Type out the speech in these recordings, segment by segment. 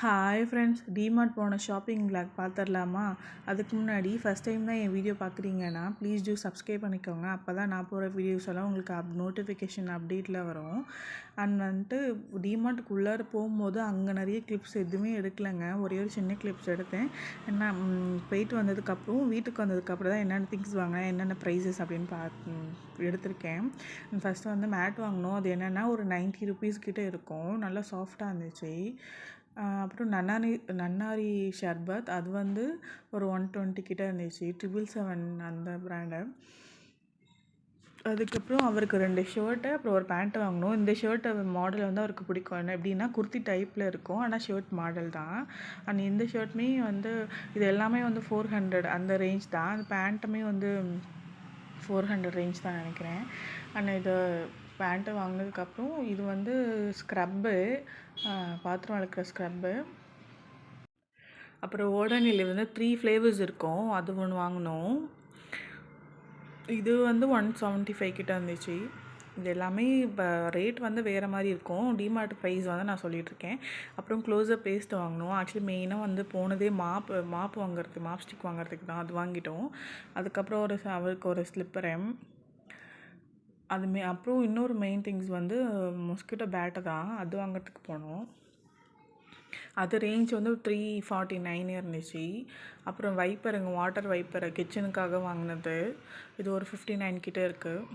Hi friends, DMart போன shopping vlog பார்த்துடலாமா? அதுக்கு முன்னாடி ஃபஸ்ட் டைம் தான் என் வீடியோ பார்க்குறீங்கன்னா ப்ளீஸ் சப்ஸ்கிரைப் பண்ணிக்கோங்க. அப்போ தான் நான் போகிற வீடியோஸ் எல்லாம் உங்களுக்கு நோட்டிஃபிகேஷன் அப்டேட்டில் வரும். அண்ட் வந்துட்டு டிமார்ட்டுக்குள்ளார போகும்போது அங்கே நிறைய கிளிப்ஸ் எதுவுமே எடுக்கலைங்க. ஒரே ஒரு சின்ன கிளிப்ஸ் எடுத்தேன். என்ன போயிட்டு வந்ததுக்கப்புறம் வீட்டுக்கு வந்ததுக்கப்புறம் தான் என்னென்ன திங்ஸ் வாங்கினேன், என்னென்ன ப்ரைஸஸ் அப்படின்னு எடுத்திருக்கேன். ஃபஸ்ட்டு வந்து மேட் வாங்கினோம். அது என்னென்னா ஒரு 90 ருபீஸ் கிட்டே இருக்கும். நல்லா சாஃப்டாக இருந்துச்சு. அப்புறம் நன்னாரி ஷர்பத் அது வந்து ஒரு 120 கிட்ட இருந்துச்சு. 777 அந்த பிராண்டு. அதுக்கப்புறம் அவருக்கு 2 ஷர்ட்டு அப்புறம் ஒரு பேண்ட்டு வாங்கினோம். இந்த ஷர்ட்டு மாடல் வந்து அவருக்கு பிடிக்கும். என்ன எப்படின்னா குர்த்தி டைப்பில் இருக்கும், ஆனால் ஷர்ட் மாடல் தான். அண்ட் இந்த ஷர்ட்டுமே வந்து இது எல்லாமே வந்து 400 அந்த ரேஞ்ச் தான். அந்த பேண்ட்டுமே வந்து 400 ரேஞ்ச் தான் நினைக்கிறேன். அண்ட் இது பேண்ட்டு வாங்கினதுக்கப்புறம் இது வந்து ஸ்க்ரப்பு, பாத்திரம் விளக்குற ஸ்க்ரப்பு. அப்புறம் ஓடோனில் வந்து 3 ஃப்ளேவர்ஸ் இருக்கும், அது ஒன்று வாங்கினோம். இது வந்து 175 கிட்ட இருந்துச்சு. இது எல்லாமே இப்போ ரேட் வந்து வேறு மாதிரி இருக்கும். டிமார்ட் ப்ரைஸ் வந்து நான் சொல்லிகிட்ருக்கேன். அப்புறம் க்ளோஸப் பேஸ்ட் வாங்கினோம். ஆக்சுவலி மெயினாக வந்து போனதே மாப் வாங்குறதுக்கு, மாப் ஸ்டிக் வாங்குறதுக்கு தான். அது வாங்கிட்டோம். அதுக்கப்புறம் அவருக்கு ஒரு ஸ்லிப்பர் அப்புறம் இன்னொரு மெயின் திங்ஸ் வந்து மொஸ்கிட்டோ பேட்டு தான். அது வாங்கிறதுக்கு போனோம். அது ரேஞ்ச் வந்து 349 இருந்துச்சு. அப்புறம் வைப்பருங்க, வாட்டர் வைப்பர் கிச்சனுக்காக வாங்கினது. இது ஒரு 59 கிட்டே இருக்குது.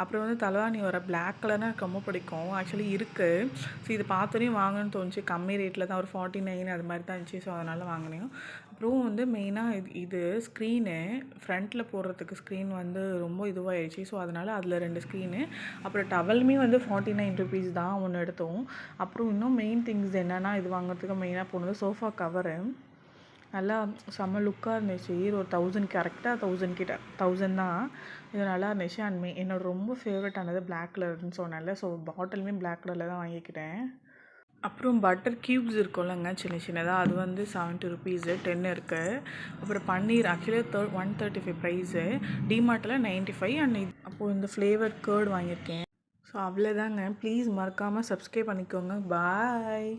அப்புறம் வந்து தலைவாணி வர பிளாக் கலர்னால் எனக்கு ரொம்ப பிடிக்கும். ஆக்சுவலி இருக்குது. ஸோ இது பார்த்தோன்னே வாங்கணும்னு தோணுச்சு. கம்மி ரேட்டில் தான், ஒரு 49 அது மாதிரி தான் இருந்துச்சு. ஸோ அதனால் வாங்கினேன். அப்புறம் வந்து மெயினாக இது ஸ்க்ரீனு ஃப்ரண்ட்டில் போடுறதுக்கு ஸ்க்ரீன் வந்து ரொம்ப இதுவாகிடுச்சு. ஸோ அதனால் அதில் 2 ஸ்க்ரீனு. அப்புறம் டவலுமே வந்து 49 ருபீஸ் தான் ஒன்று எடுத்தோம். அப்புறம் இன்னும் மெயின் திங்ஸ் என்னென்னா இது வாங்குறதுக்கு மெயினாக போனது சோஃபா கவரு. நல்லா செம்ம லுக்காக இருந்துச்சு. ஒரு 1000 கரெக்டாக 1000 கிட்ட 1000 தான். இது நல்லா இருந்துச்சு. அண்ட் என்னோட ரொம்ப ஃபேவரட்டானது பிளாக் கலர்னு சொன்னேன்ல. ஸோ பாட்டிலுமே பிளாக் கலரில் தான் வாங்கிக்கிட்டேன். அப்புறம் பட்டர் க்யூப்ஸ் இருக்கும்லங்க, சின்ன சின்னதாக, அது வந்து 70 ருபீஸு 10 இருக்குது. அப்புறம் பன்னீர் ஆக்சுவலி 135 ப்ரைஸு. டிமார்ட்டில் 95. அண்ட் அப்போது இந்த ஃப்ளேவர் கேர்டு வாங்கியிருக்கேன். ஸோ அவ்வளோதாங்க. ப்ளீஸ் மறக்காமல் சப்ஸ்கிரைப் பண்ணிக்கோங்க. பாய்.